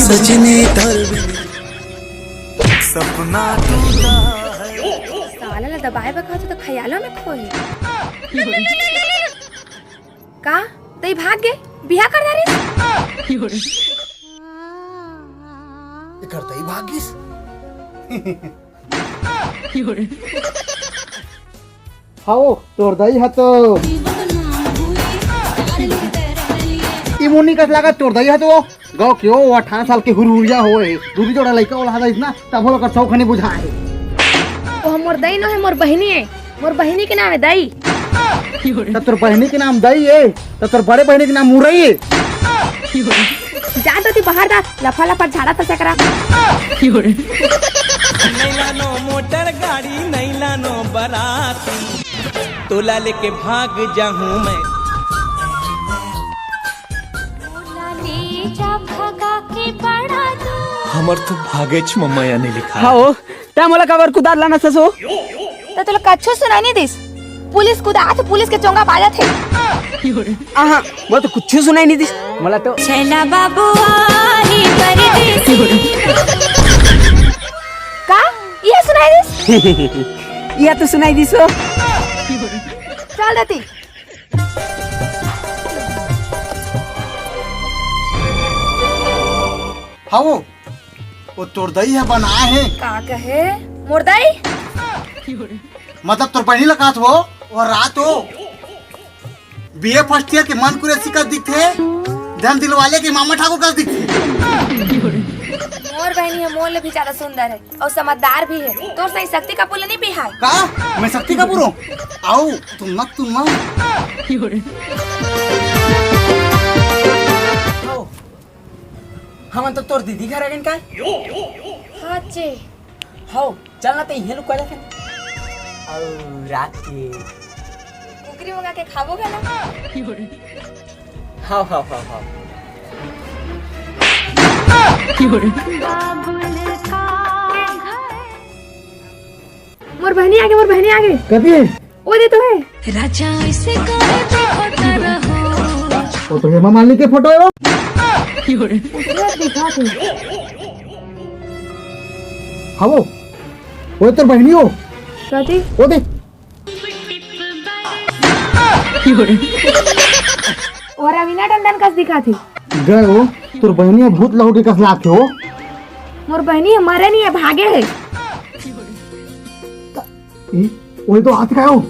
सजने सपना टूटा साला ला दबाए बखा तो ख्यालों में खोई का तई भाग गए बिहा कर दारी करता ही भागिस हाओ तोर दई हतो इमुनी कस लगा तोर दई हतो गाँव क्यों 18 साल के हुरहुरिया होए दूरी जोड़ा लइका ओला हदा इतना तब लोग सौ खनी बुझाए ओ मोर दई न है मोर बहिनी है मोर बहिनी के नाम है दई तब तोर बहिनी के नाम दई है तब तोर बड़े बहिनी के नाम मुरई है जा तो ती बाहर दा लफा लफा झाड़ा था चकरा नहीं लानो मोटर गाड़ी नहीं लानो बराती तोला लेके भाग जाऊं मैं हमर तो भागेच मम्माया ने लिखा हाओ त्या मला कावर कुदार लाना ससो तो तुला कच्छो सुनाई नहीं दिस पुलिस कुदा तो पुलिस के चोंगा बाजा थे आहा मला तो कुछ सुनाई नहीं दिस मला तो छैला बाबू आई परदेसी का ये सुनाई दिस या तो सुनाई दिसो चल देती हाओ वो तोर दई है बनाए है का कहे मोर दई मतलब तोर बहिनी लगात हो और रात हो बीए फर्स्ट ईयर के मन कुरेसी का दिखते धन दिलवाले के मामा ठाकुर का दिखते मोर बहनी है मोर ले भी ज्यादा सुंदर है और समझदार भी है तोर सही शक्ति कपूर नहीं बिहार का मैं शक्ति कपूर हूँ आओ तुम मत हम तो तोर दीदी घर आगन का हाँ चे हाओ चलना तो यहीं लुक जाके और रात के कुकरी मंगा के खावोगे ना हाओ हाओ हाओ हाओ मोर बहनी आगे कभी है ओ दे तो है राजा ऐसे करे देखता रहो वो तो हेमा मालिनी के फोटो है वो दिखा थे हाँ वो तो बहनी हो कथी वो दे और अविना टंडन कस दिखा थी गए हो तोर बहनी भूत लहुटी कस लाते हो मोर बहनी हमारे नहीं है भागे है वही तो हाथ का हो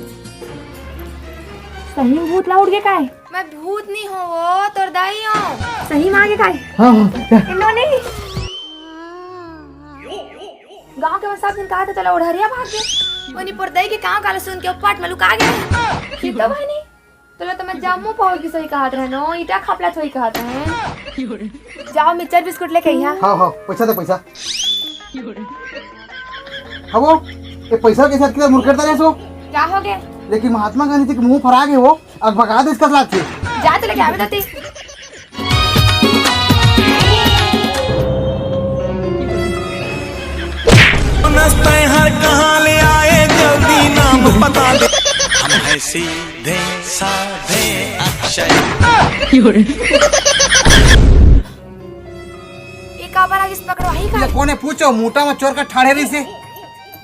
सही में भूत लाउड के काहे मैं भूत नहीं हूँ वो तोर दाई हूँ सही में आगे काहे हाँ इन्होंने गांव के सब दिन कहा था चलो उड़हरिया भाग गए वनी पर दई के गांव काले सुन के उपपाट में लुका गए फिर तो बहनी तो मैं जामू पाओ की सही कहा था नो ईटा खापला थोड़ी कहा था जाओ मिक्सचर बिस्कुट लेके आई हाँ पैसा दे पैसा हाँ वो ये पैसा के साथ किधर मुरकरता रहे सो क्या हो गया लेकिन महात्मा गांधी के मुंह फरा गए वो अब भगा दे इसका साथ से जा तो लेके आवे दाती हर कहाँ ले आए जल्दी नाम बता दे हम है सीधे साधे अक्षय ये का बार आगे पकड़ो ही का कौन है पूछो मोटा में चोर का ठाड़े रही से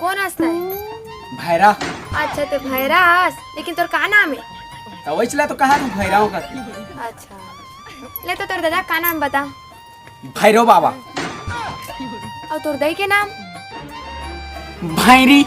कौन हंसता है भैरा अच्छा तो भैरास लेकिन तोर का नाम है तो वही चला तो कहा भैराओं का अच्छा ले तो तोर दादा का नाम बता भैरव बाबा और तोर दाई के नाम भैरी